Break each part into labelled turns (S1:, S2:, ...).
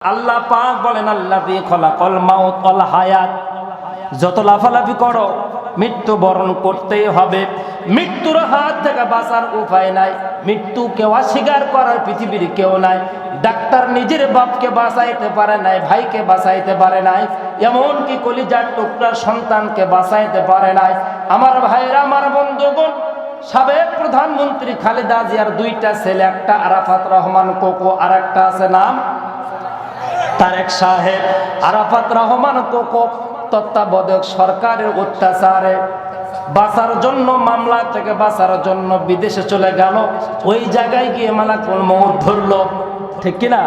S1: আল্লাহ পাক বলেন আল্লাযী খলাকাল মাউত ওয়াল হায়াত। যত লাফালাফি করো মৃত্যু বরণ করতেই হবে। মৃত্যুর হাত থেকে বাঁচার উপায় নাই। মৃত্যুকে অস্বীকার করার পৃথিবীর কেউ নাই। ডাক্তার নিজের বাপকে বাঁচাইতে পারে নাই, ভাইকে বাঁচাইতে পারে নাই, এমনকি কলিজার টুকরার সন্তানকে বাঁচাইতে পারে নাই। আমার ভাইরা, আমার বন্ধুগণ, সাবেক প্রধানমন্ত্রী খালেদা জিয়ার দুইটা ছেলে, একটা আরাফাত রহমান কোকো, আর একটা আছে নাম তারেক সাহেব। আরাফাত রহমান কোকো তত্ত্বাবধায়ক সরকারের অত্যাচারে বাঁচার জন্য, মামলা থেকে বাঁচার জন্য বিদেশে চলে গেল। ওই জায়গায় গিয়ে মালাকুল মউত ধরলো, ঠিক কিনা?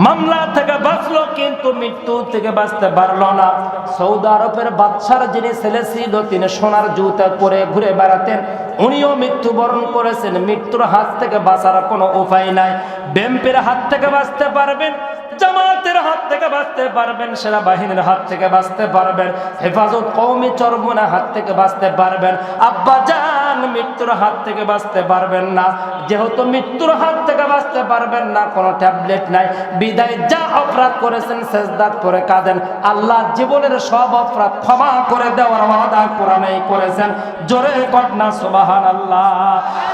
S1: মামলা থেকে বাঁচলো কিন্তু মৃত্যু থেকে বাঁচতে পারলো না। সৌদি আরবের বাদশার যিনি ছেলে ছিল, তিনি সোনার জুতা পরে ঘুরে বেড়াতেন, উনিও মৃত্যুবরণ করেছেন। মৃত্যুর হাত থেকে বাঁচার কোনো উপায় নাই। ব্যাম্পের হাত থেকে বাঁচতে পারবেন, জামাতের হাত থেকে বাঁচতে পারবেন, সেনাবাহিনীর হাত থেকে বাঁচতে পারবেন, হেফাজত কওমি চরমনের হাত থেকে বাঁচতে পারবেন। আব্বা জান মৃত্যুর হাত থেকে বাঁচতে পারবেন না। যেহেতু মৃত্যুর হাত থেকে বাঁচতে পারবেন না, কোনো ট্যাবলেট নাই, বিদায় যা অপরাধ করেছেন সেজদাত করে কাঁদেন। আল্লাহ জীবনের সব অপরাধ ক্ষমা করে দেওয়ার ওয়াদা কোরআনেই করেছেন। জোরে কর না সুবহানাল্লাহ।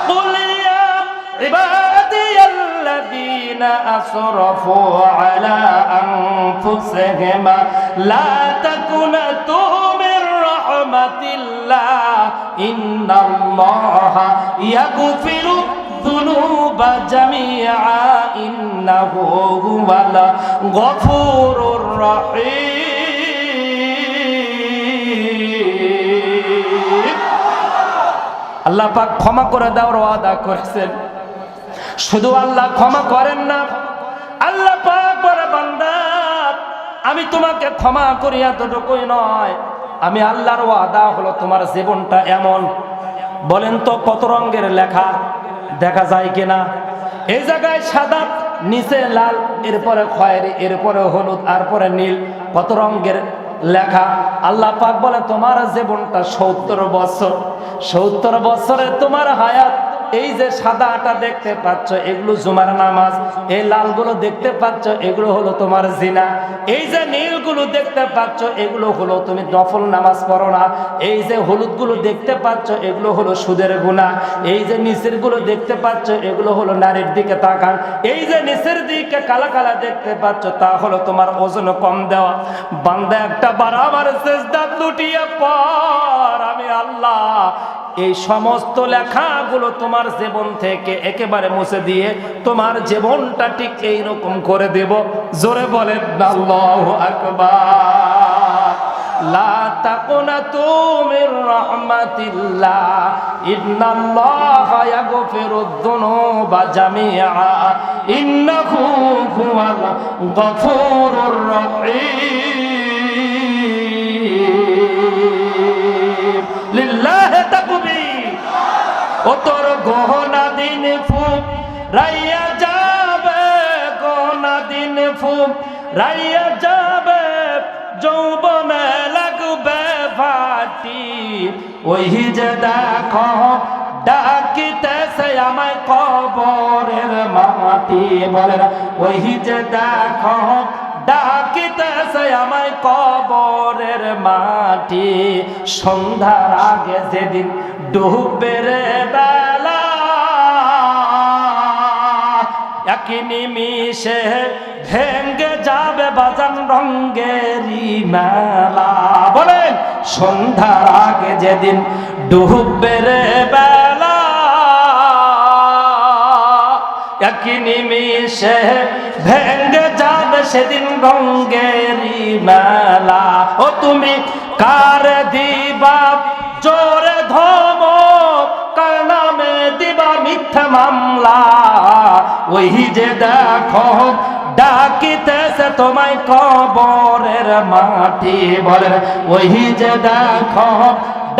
S1: কুল ইয়া ইবাদিয়াল্লাযীনা আসরাফু আলা আনফুসিহিম লা তাকুনাতু মির রাহমাতিল্লাহ ইন্নাল্লাহা ইয়াগফিরু যুনুবা জামিআ ইন্নাহু হুয়াল গফুরুর রহিম। আল্লাহ পাক ক্ষমা করে দেওয়ার ওয়াদা করেছেন। শুধু আল্লাহ ক্ষমা করেন না, আল্লাহ পাক বলে, বান্দা আমি তোমাকে ক্ষমা করি এতটুকুই নয়, আমি আল্লাহর ওয়াদা হলো তোমার জীবনটা এমন। বলেন তো কত রঙের লেখা দেখা যায় কিনা? এই জায়গায় সাদা, নিচে লাল, এরপরে খয়েরি, এরপরে হলুদ, তারপরে নীল, কত রঙের লেখা। আল্লাহ পাক বলে তোমার জীবনটা 70 বছর, 70 বছরে তোমার হায়াত। এই যে সাদাটা দেখতে পাচ্ছ এগুলো জুমার নামাজ, এই লালগুলো দেখতে পাচ্ছ এগুলো হলো তোমার জিনা, এই যে নীলগুলো দেখতে পাচ্ছ এগুলো হলো তুমি নফল নামাজ পড়ো না, এই যে হলুদগুলো দেখতে পাচ্ছ এগুলো হলো সুদের গুনাহ, এই যে নিচের গুলো দেখতে পাচ্ছ এগুলো হলো নারীর দিকে তাকান, এই যে নিচের দিকে কালা কালা দেখতে পাচ্ছ তা হলো তোমার ওজন কম দেওয়া। বান্দা একটা বারবার সিজদাত লুটিয়ে পড়, আমি আল্লাহ এই সমস্ত লেখাগুলো তোমার জীবন থেকে একেবারে মুছে দিয়ে তোমার জীবনটা ঠিক এইরকম করে দেব। জোরে বলেন আল্লাহু আকবার। লা তাকুনাতু মির রাহমাতিল্লাহ ইন্নাল্লাহা ইয়াগফিরুয যুনুবা জামিআ ইন্নাহু হুয়াল গফুরুর রহিম। লিল্লাহি তাকবীর। ও তোর গহনা দিন ফুক রাইয়া যাবে, গহনা দিন ফুক রাইয়া যাবে, যৌবনে লাগবে ফাটি। ওই যে দেখো ডাকিতেছে আমায় কবরের মাটি। বলে না, ওই যে দেখো ডাকিতেছে আমায় কবরের মাটি। সন্ধ্যার আগে যেদিন ডুববে রে বেলা, এক নিমিষে ভেঙ্গে যাবে বাজান রঙ্গেরি মেলা। বলেন, সন্ধ্যার আগে যেদিন ডুববে রে বেলা, এক নিমিষে ভেঙ্গে যাবে সেদিন রঙ্গেরি মেলা। ও তুমি কার দিবা জোরে ধমক, কার নামে দিবা মিথ্যা মামলা? ওই যে দেখো ডাকিতেছে তোমায় কবরের মাটি। বলেন, ওই যে দেখো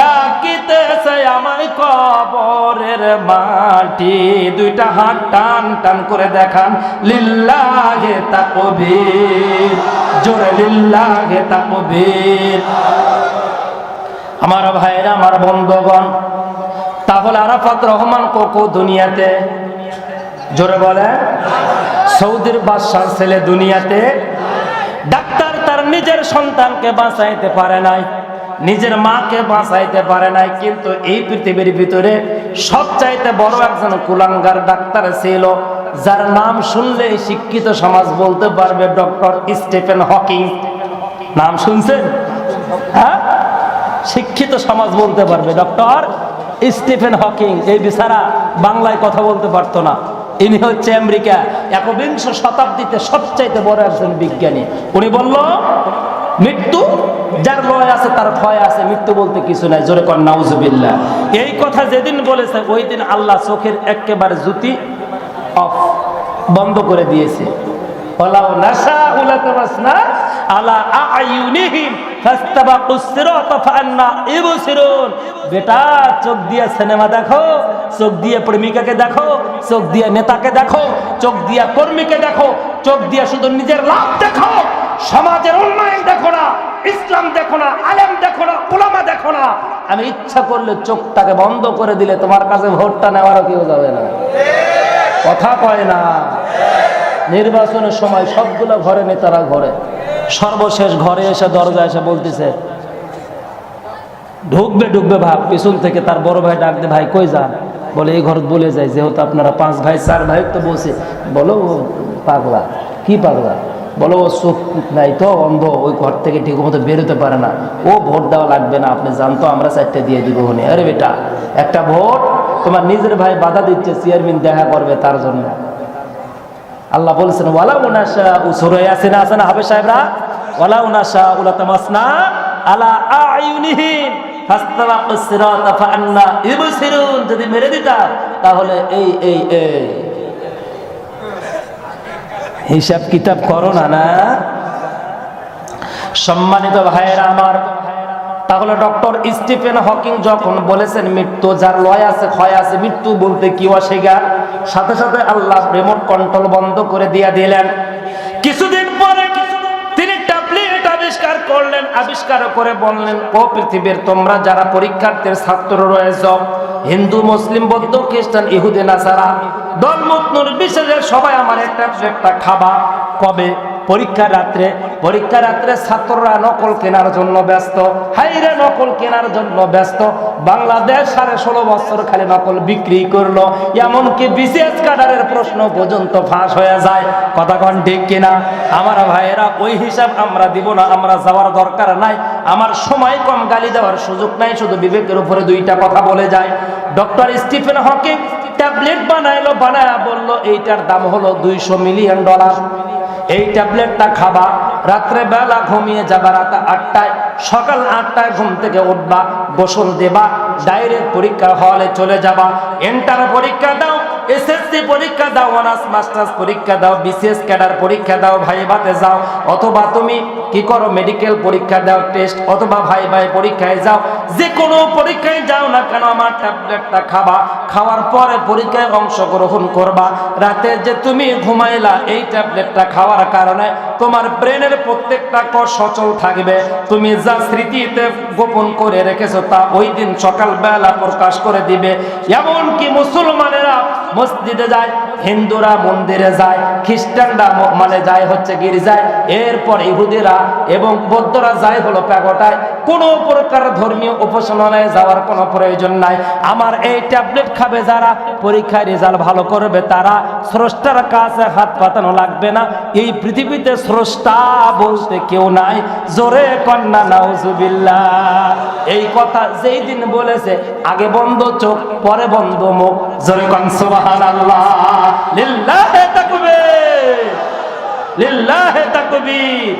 S1: ডাকিতেছে আমায় কবরের মাটি। দুইটা হাত টান টান করে দেখান, লিল্লাহি তাকবীর। জোরে লিল্লাহি তাকবীর। আমার ভাইরা, আমার বন্ধুগণ, তাহলে আরাফাত রহমান কোকো দুনিয়াতে জোরে বলে সৌদির বাদশার ছেলে দুনিয়াতে। ডাক্তার তার নিজের সন্তানকে বাঁচাইতে পারে নাই, নিজের মাকে বাঁচাইতে পারে নাই, কিন্তু এই পৃথিবীর ভিতরে সবচাইতে বড় একজন কুলাঙ্গার ডাক্তার ছিল, যার নাম শুনলে শিক্ষিত সমাজ বলতে পারবে ডক্টর স্টিফেন হকিং। নাম শুনছেন? হ্যাঁ, শিক্ষিত সমাজ বলতে পারবে ডক্টর স্টিফেন হকিং। এই বেচারা বাংলায় কথা বলতে পারতো না। ইনি হচ্ছে আমেরিকা একবিংশ শতাব্দীতে সবচাইতে বড় একজন বিজ্ঞানী। উনি বলল, মৃত্যু যার লয় আছে তার ক্ষয় আছে, মৃত্যু বলতে কিছু নাই। জোরে কর নাউজুবিল্লাহ। এই কথা যেদিন বলেছে ওই দিন আল্লাহ চোখের একেবারে জ্যোতি অফ, বন্ধ করে দিয়েছে। ওয়ালাউ নাশাউ লাতামাসনা আলা আয়ুনিহিম ফাস্তাবাকুস সিরাত ফাআন্না ইবসিরুন। বেটা, চোখ দিয়ে সিনেমা দেখো, চোখ দিয়ে প্রেমিকাকে দেখো, চোখ দিয়ে নেতাকে দেখো, চোখ দিয়ে কর্মীকে দেখো, চোখ দিয়ে শুধু নিজের লাভ দেখো, সমাজের উন্নয়ন দেখো না, ইসলাম দেখো না, আলেম দেখো না, উলামা দেখো না। আমি ইচ্ছা করলে চোখটাকে বন্ধ করে দিলে তোমার কাছে ভোটটা নেওয়ারও কেউ যাবে না। কথা কয় না। নির্বাচনের সময় সবগুলো ঘরে নেতারা ঘরে, সর্বশেষ ঘরে এসে দরজা এসে বলতেছে ঢুকবে ঢুকবে ভাব, পিছন থেকে তার বড় ভাই ডাক দে, ভাই কই যান? বলে এই ঘর বলে যায়, যেহেতু আপনারা 5 ভাই 4 ভাই তো বসে। বলো ও পাগলা। কি পাগলা? বলো ও চোখ নাই তো, অন্ধ, ওই ঘর থেকে ঠিক মতো বেরোতে পারে না, ও ভোট দেওয়া লাগবে না, আপনি জানতো আমরা 4টে দিয়ে দিব। আরে বেটা, একটা ভোট তোমার নিজের ভাই বাধা দিচ্ছে চেয়ারম্যান দেখা করবে তার জন্য। আল্লাহ বলছেন ওয়ালা উনাশা উসুরে আছে না হবে সাহেবরা, ওয়ালা উনাশা উলাতামাসনা আলা আয়ুনিহিম ফাস্তাবাকুস সিরাত ফাআন্না ইবসিরুন। যদি মেরে দিতাম তাহলে এই হিসাব কিতাব করো না। না সম্মানিত ভাইয়েরা আমার, তাহলে ডক্টর স্টিফেন হকিং যখন বলেছেন মৃত্যু যার লয় আছে ক্ষয় আছে, মৃত্যু বলতে কি অস্বীকার, সাথে সাথে আল্লাহ রিমোট কন্ট্রোল বন্ধ করে দিয়ে দিলেন। কিছুদিন পরে তিনি ট্যাবলেট আবিষ্কার করলেন, আবিষ্কার করে বললেন, ও পৃথিবীর তোমরা যারা পরীক্ষার্থীর ছাত্র রয়েছ, হিন্দু মুসলিম বৌদ্ধ খ্রিস্টান ইহুদি নাসারা দলমত নির্বিশেষে সবাই আমার একটা খাবা। কবে? পরীক্ষার রাত্রে। পরীক্ষার রাত্রে ছাত্ররা নকল কেনার জন্য ব্যস্ত, হাইরে নকল কেনার জন্য ব্যস্ত। বাংলাদেশ 16.5 বছর খালি নকল বিক্রি করলো, এমনকি বিসিএস ক্যাডারের প্রশ্ন পর্যন্ত ফাঁস হয়ে যায়। কথা কোন ঠিক কিনা? আমার ভাইয়েরা, ওই হিসাব আমরা দিব না, আমরা যাওয়ার দরকার নাই। আমার সময় কম, গালি দেওয়ার সুযোগ নাই, শুধু বিবেকের উপরে 2টা কথা বলে যায়। ডক্টর স্টিফেন হকিং ট্যাবলেট বানাইলো, বানায়া বলল এইটার দাম হলো $200 মিলিয়ন। এই ট্যাবলেটটা খাবা, রাত্রে বেলা ঘুমিয়ে যাবা রাত 8টায়, সকাল 8টায় ঘুম থেকে উঠবা, গোসল দেবা, ডাইরেক্ট পরীক্ষা হলে চলে যাবা। এন্টার পরীক্ষা দাও, এসএসসি পরীক্ষা দাও, অনার্স মাস্টার্স পরীক্ষা দাও, বিসিএস ক্যাডার পরীক্ষা দাও, ভাইভাতে যাও, অথবা তুমি কি করো মেডিকেল পরীক্ষা দাও টেস্ট, অথবা ভাই পরীক্ষায় যাও, যে কোনো পরীক্ষায় যাও না কেন আমার ট্যাবলেটটা খাবা। খাওয়ার পরে পরীক্ষায় অংশগ্রহণ করবা। রাতে যে তুমি ঘুমাইলা, এই ট্যাবলেটটা খাওয়ার কারণে তোমার ব্রেনের প্রত্যেকটা কোষ সচল থাকবে। তুমি যা স্মৃতিতে গোপন করে রেখেছো তা ওই দিন সকালবেলা প্রকাশ করে দিবে। এমনকি মুসলমানেরা মসজিদে যায়, হিন্দুরা মন্দিরে যায়, খ্রিস্টানরা মানে যায় হচ্ছে গির্জায়, এরপর ইহুদিরা এবং বৌদ্ধরা যায় হলো প্যাগোটায়। কোনো প্রকার ধর্মীয় উপাসনায় যাওয়ার কোনো প্রয়োজন নাই। আমার এই ট্যাবলেট খাবে যারা, পরীক্ষায় রেজাল্ট ভালো করবে তারা, স্রষ্টার কাছে হাত পাতানো লাগবে না। এই পৃথিবীতে স্রষ্টা বলতে কেউ নাই। জোরে কন্যা নাউজুবিল্লাহ। এই কথা যেই দিন বলেছে, আগে বন্ধ চোখ পরে বন্ধ মুখ। জোরে কন সুবহানাল্লাহ, লিল্লাহি তাকবীর, লিল্লাহি তাকবীর।